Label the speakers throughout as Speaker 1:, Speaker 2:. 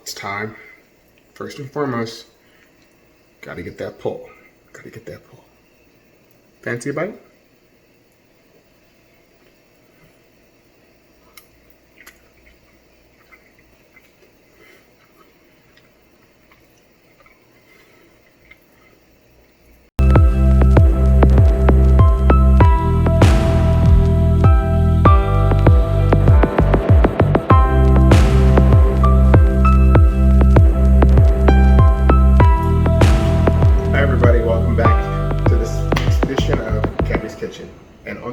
Speaker 1: It's time. First and foremost, gotta get that pull. Gotta get that pull. Fancy a bite?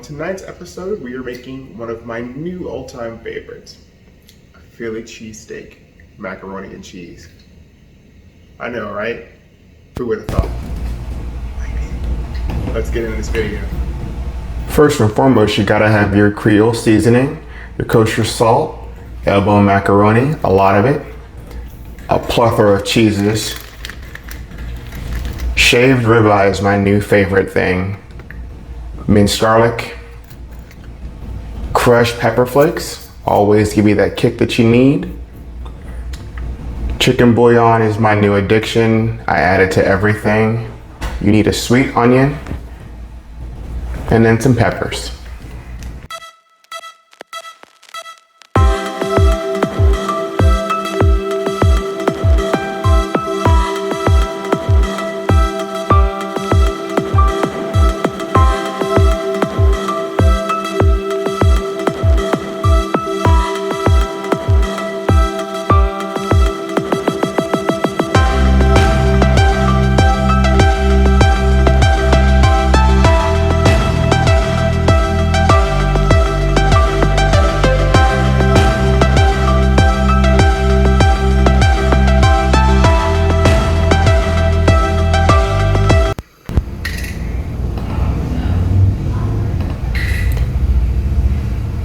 Speaker 1: Tonight's episode, we are making one of my new all-time favorites, a Philly cheesesteak, macaroni and cheese. I know, right? Who would have thought? Let's get into this video. First and foremost, you gotta have your creole seasoning, your kosher salt, elbow macaroni, a lot of it, a plethora of cheeses. Shaved ribeye is my new favorite thing. Minced garlic, crushed pepper flakes, always give you that kick that you need. Chicken bouillon is my new addiction. I add it to everything. You need a sweet onion and then some peppers.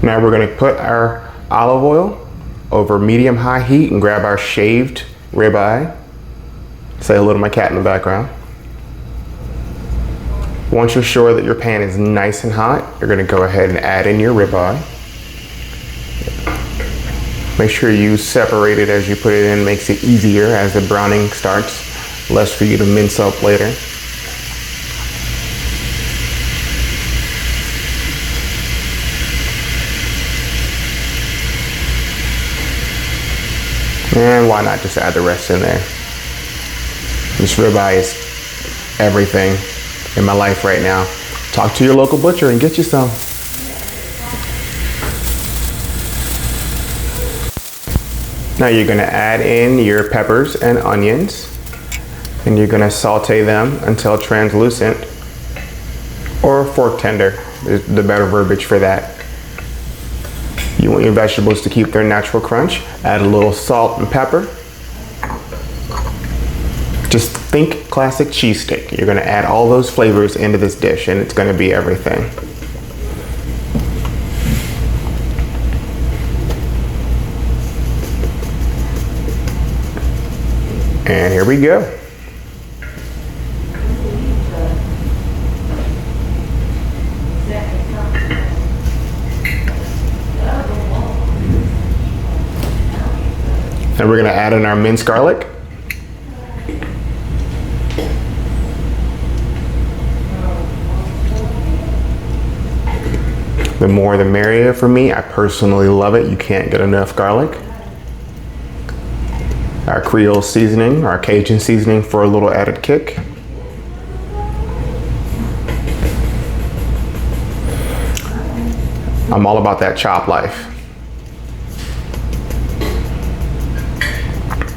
Speaker 1: Now we're going to put our olive oil over medium-high heat and grab our shaved ribeye. Say hello to my cat in the background. Once you're sure that your pan is nice and hot, you're going to go ahead and add in your ribeye. Make sure you separate it as you put it in. Makes it easier as the browning starts, less for you to mince up later. And why not just add the rest in there? This ribeye is everything in my life right now. Talk to your local butcher and get you some. Now you're gonna add in your peppers and onions, and you're gonna saute them until translucent, or fork tender is the better verbiage for that. You want your vegetables to keep their natural crunch. Add a little salt and pepper. Just think classic cheesesteak. You're gonna add all those flavors into this dish and it's gonna be everything. And here we go. And we're gonna add in our minced garlic. The more the merrier for me. I personally love it. You can't get enough garlic. Our creole seasoning, our Cajun seasoning for a little added kick. I'm all about that chop life.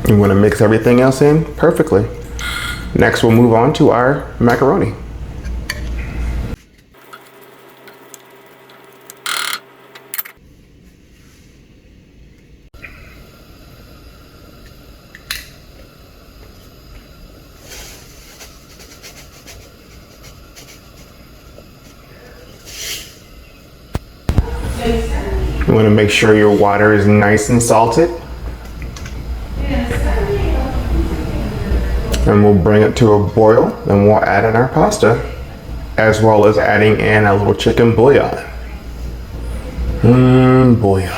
Speaker 1: You want to mix everything else in perfectly. Next, we'll move on to our macaroni. You want to make sure your water is nice and salted. And we'll bring it to a boil, then we'll add in our pasta, as well as adding in a little chicken bouillon. Bouillon.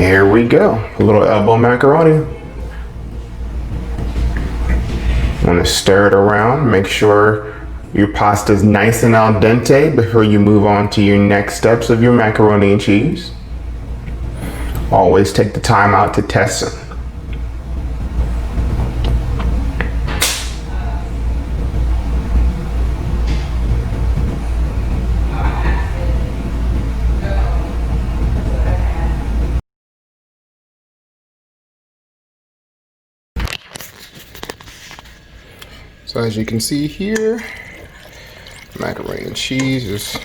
Speaker 1: Here we go, a little elbow macaroni. Want to stir it around, make sure your pasta is nice and al dente before you move on to your next steps of your macaroni and cheese. Always take the time out to test them. So as you can see here, macaroni and cheese is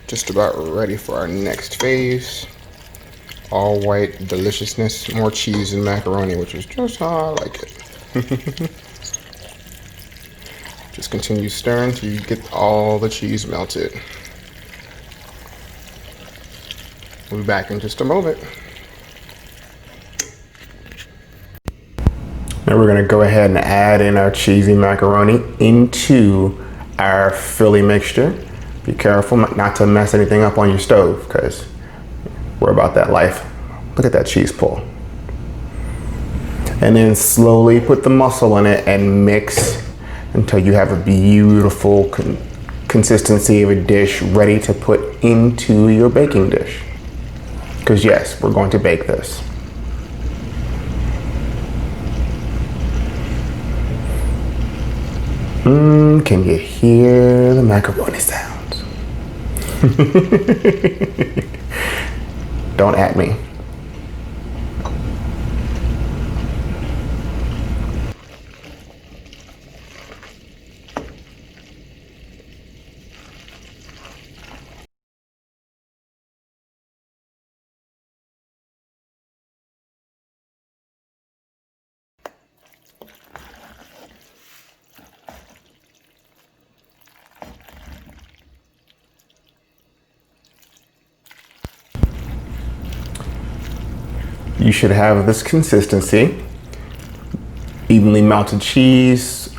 Speaker 1: just about ready for our next phase. All white deliciousness, more cheese and macaroni, which is just how I like it. Just continue stirring till you get all the cheese melted. We'll be back in just a moment. Now we're gonna go ahead and add in our cheesy macaroni into our Philly mixture. Be careful not to mess anything up on your stove, because we're about that life. Look at that cheese pull. And then slowly put the muscle in it and mix until you have a beautiful consistency of a dish ready to put into your baking dish. Because yes, we're going to bake this. Can you hear the macaroni sounds? Don't at me. You should have this consistency. Evenly melted cheese,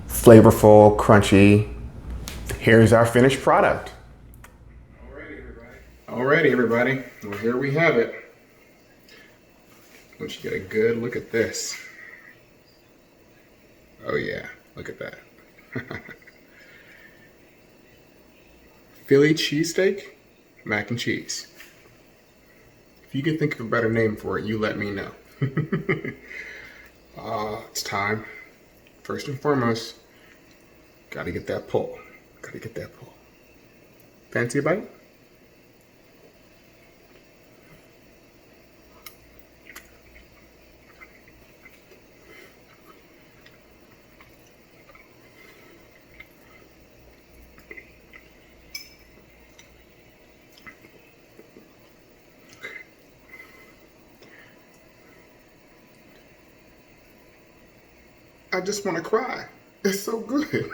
Speaker 1: flavorful, crunchy. Here's our finished product. Alrighty, everybody. Well, here we have it. Once you get a good look at this. Oh yeah, look at that. Philly cheesesteak, mac and cheese. If you can think of a better name for it, you let me know. It's time. First and foremost, gotta get that pull. Gotta get that pull. Fancy a bite? I just want to cry. It's so good.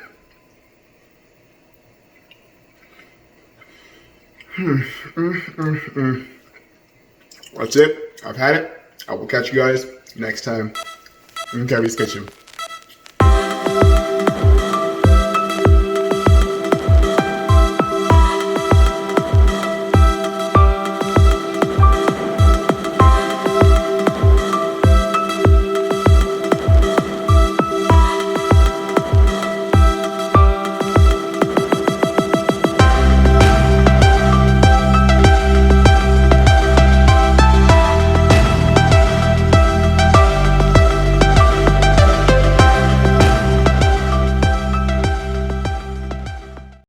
Speaker 1: That's it. I've had it. I will catch you guys next time in Kevi's Kitchen.